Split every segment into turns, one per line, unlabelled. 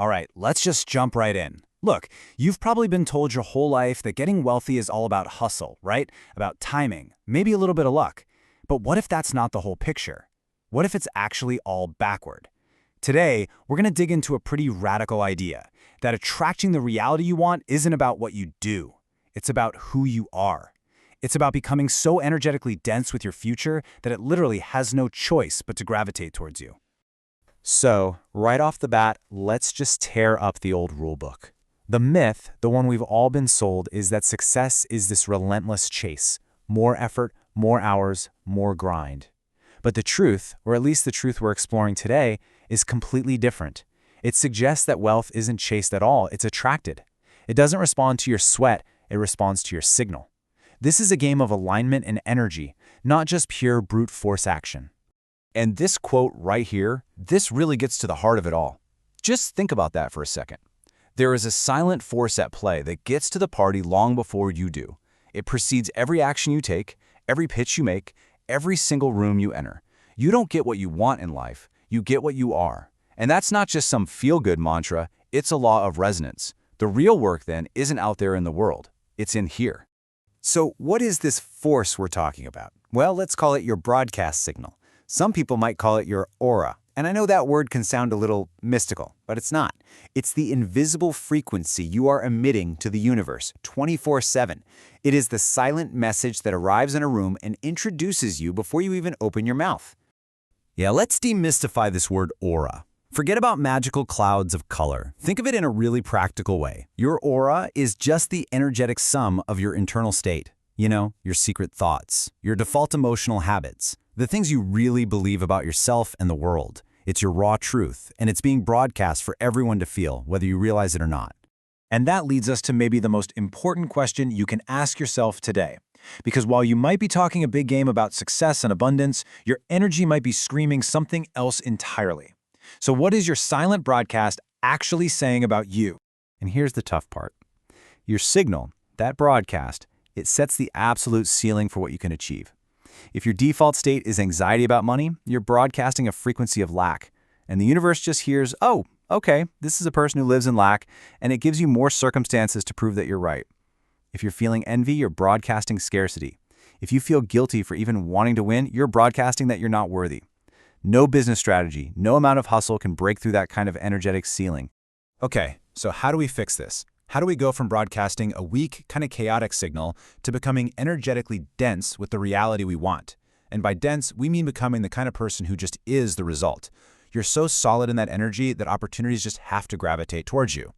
All right, let's just jump right in. Look, you've probably been told your whole life that getting wealthy is all about hustle, right? About timing, maybe a little bit of luck. But what if that's not the whole picture? What if it's actually all backward? Today, we're going to dig into a pretty radical idea, that attracting the reality you want isn't about what you do. It's about who you are. It's about becoming so energetically dense with your future that it literally has no choice but to gravitate towards you.
So, right off the bat, let's just tear up the old rulebook. The myth, the one we've all been sold, is that success is this relentless chase. More effort, more hours, more grind. But the truth, or at least the truth we're exploring today, is completely different. It suggests that wealth isn't chased at all, it's attracted. It doesn't respond to your sweat, it responds to your signal. This is a game of alignment and energy, not just pure brute force action.
And this quote right here, this really gets to the heart of it all. Just think about that for a second. There is a silent force at play that gets to the party long before you do. It precedes every action you take, every pitch you make, every single room you enter. You don't get what you want in life, you get what you are. And that's not just some feel-good mantra, it's a law of resonance. The real work, then, isn't out there in the world. It's in here.
So what is this force we're talking about? Well, let's call it your broadcast signal. Some people might call it your aura. And I know that word can sound a little mystical, but it's not. It's the invisible frequency you are emitting to the universe 24/7. It is the silent message that arrives in a room and introduces you before you even open your mouth.
Yeah, let's demystify this word aura. Forget about magical clouds of color. Think of it in a really practical way. Your aura is just the energetic sum of your internal state. You know, your secret thoughts, your default emotional habits, the things you really believe about yourself and the world. It's your raw truth, and it's being broadcast for everyone to feel, whether you realize it or not.
And that leads us to maybe the most important question you can ask yourself today. Because while you might be talking a big game about success and abundance, your energy might be screaming something else entirely. So what is your silent broadcast actually saying about you?
And here's the tough part. Your signal, that broadcast, it sets the absolute ceiling for what you can achieve. If your default state is anxiety about money, you're broadcasting a frequency of lack. And the universe just hears, oh, okay, this is a person who lives in lack, and it gives you more circumstances to prove that you're right. If you're feeling envy, you're broadcasting scarcity. If you feel guilty for even wanting to win, you're broadcasting that you're not worthy. No business strategy, no amount of hustle can break through that kind of energetic ceiling.
Okay, so how do we fix this? How do we go from broadcasting a weak, kind of chaotic signal to becoming energetically dense with the reality we want? And by dense, we mean becoming the kind of person who just is the result. You're so solid in that energy that opportunities just have to gravitate towards you.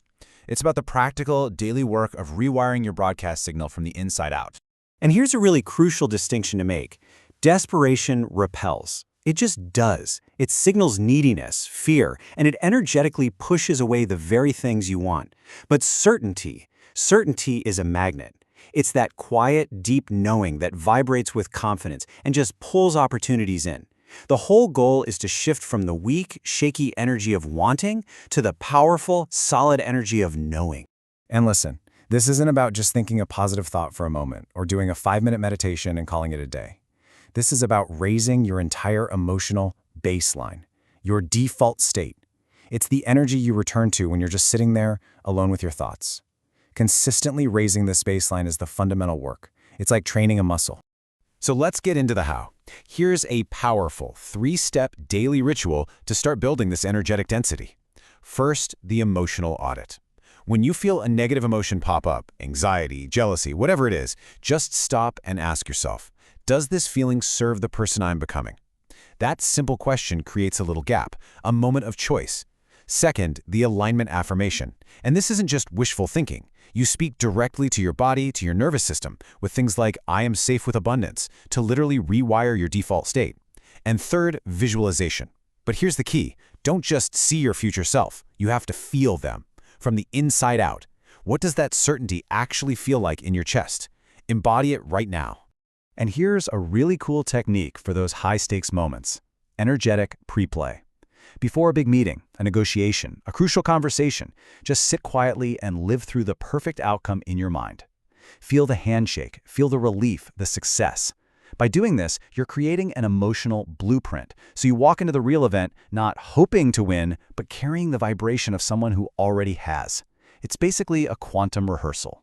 It's about the practical, daily work of rewiring your broadcast signal from the inside out.
And here's a really crucial distinction to make. Desperation repels. It just does. It signals neediness, fear, and it energetically pushes away the very things you want. But certainty is a magnet. It's that quiet, deep knowing that vibrates with confidence and just pulls opportunities in. The whole goal is to shift from the weak, shaky energy of wanting to the powerful, solid energy of knowing.
And listen, this isn't about just thinking a positive thought for a moment or doing a 5-minute meditation and calling it a day. This is about raising your entire emotional baseline, your default state. It's the energy you return to when you're just sitting there alone with your thoughts. Consistently raising this baseline is the fundamental work. It's like training a muscle. So let's get into the how. Here's a powerful 3-step daily ritual to start building this energetic density. First, the emotional audit. When you feel a negative emotion pop up, anxiety, jealousy, whatever it is, just stop and ask yourself, does this feeling serve the person I'm becoming? That simple question creates a little gap, a moment of choice. Second, the alignment affirmation. And this isn't just wishful thinking. You speak directly to your body, to your nervous system, with things like, I am safe with abundance, to literally rewire your default state. And third, visualization. But here's the key. Don't just see your future self. You have to feel them. From the inside out. What does that certainty actually feel like in your chest? Embody it right now. And here's a really cool technique for those high-stakes moments. Energetic pre-play. Before a big meeting, a negotiation, a crucial conversation, just sit quietly and live through the perfect outcome in your mind. Feel the handshake, feel the relief, the success.
By doing this, you're creating an emotional blueprint. So you walk into the real event not hoping to win, but carrying the vibration of someone who already has. It's basically a quantum rehearsal.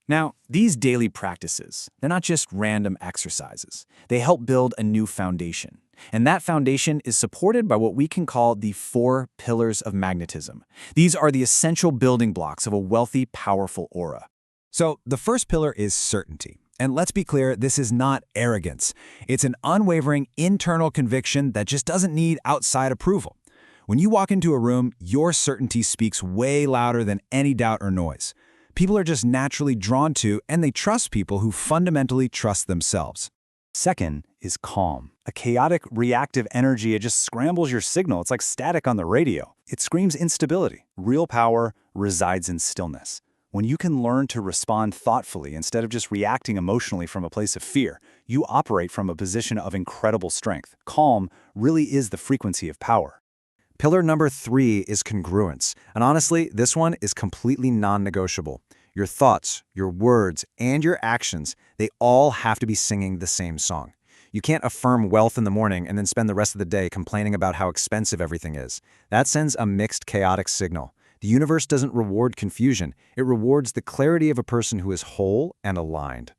Now, these daily practices, they're not just random exercises. They help build a new foundation. And that foundation is supported by what we can call the 4 pillars of magnetism. These are the essential building blocks of a wealthy, powerful aura.
So the first pillar is certainty. And let's be clear, this is not arrogance. It's an unwavering internal conviction that just doesn't need outside approval. When you walk into a room, your certainty speaks way louder than any doubt or noise. People are just naturally drawn to and they trust people who fundamentally trust themselves.
Second is calm. A chaotic, reactive energy, it just scrambles your signal. It's like static on the radio. It screams instability. Real power resides in stillness. When you can learn to respond thoughtfully instead of just reacting emotionally from a place of fear, you operate from a position of incredible strength. Calm really is the frequency of power.
Pillar number 3 is congruence. And honestly, this one is completely non-negotiable. Your thoughts, your words, and your actions, they all have to be singing the same song. You can't affirm wealth in the morning and then spend the rest of the day complaining about how expensive everything is. That sends a mixed, chaotic signal. The universe doesn't reward confusion. It rewards the clarity of a person who is whole and aligned.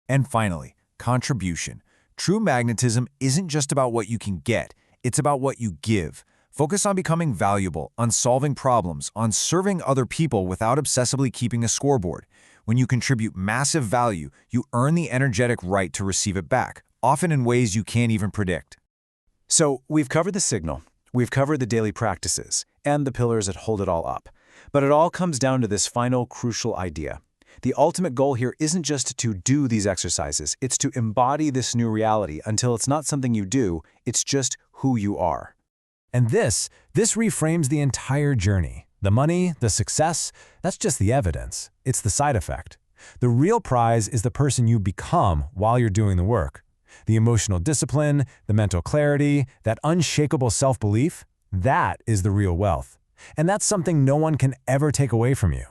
And finally, contribution. True magnetism isn't just about what you can get, it's about what you give. Focus on becoming valuable, on solving problems, on serving other people without obsessively keeping a scoreboard. When you contribute massive value, you earn the energetic right to receive it back, often in ways you can't even predict.
So we've covered the signal, we've covered the daily practices, and the pillars that hold it all up. But it all comes down to this final crucial idea. The ultimate goal here isn't just to do these exercises, it's to embody this new reality until it's not something you do, it's just who you are.
And this reframes the entire journey. The money, the success, that's just the evidence. It's the side effect. The real prize is the person you become while you're doing the work. The emotional discipline, the mental clarity, that unshakable self-belief, that is the real wealth. And that's something no one can ever take away from you.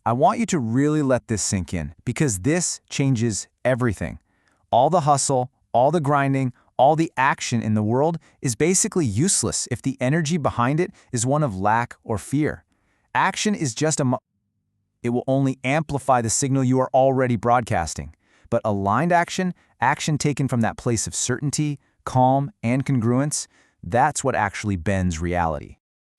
I want you to really let this sink in, because this changes everything. All the hustle, all the grinding, all the action in the world is basically useless if the energy behind it is one of lack or fear. Action is just it will only amplify the signal you are already broadcasting. But aligned action, action taken from that place of certainty, calm, and congruence, that's what actually bends reality.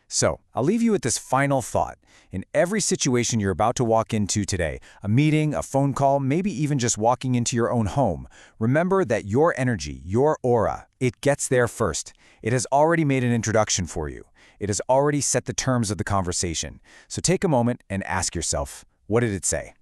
So, I'll leave you with this final thought. In every situation you're about to walk into today, a meeting, a phone call, maybe even just walking into your own home, remember that your energy, your aura, it gets there first. It has already made an introduction for you. It has already set the terms of the conversation. So take a moment and ask yourself, what did it say?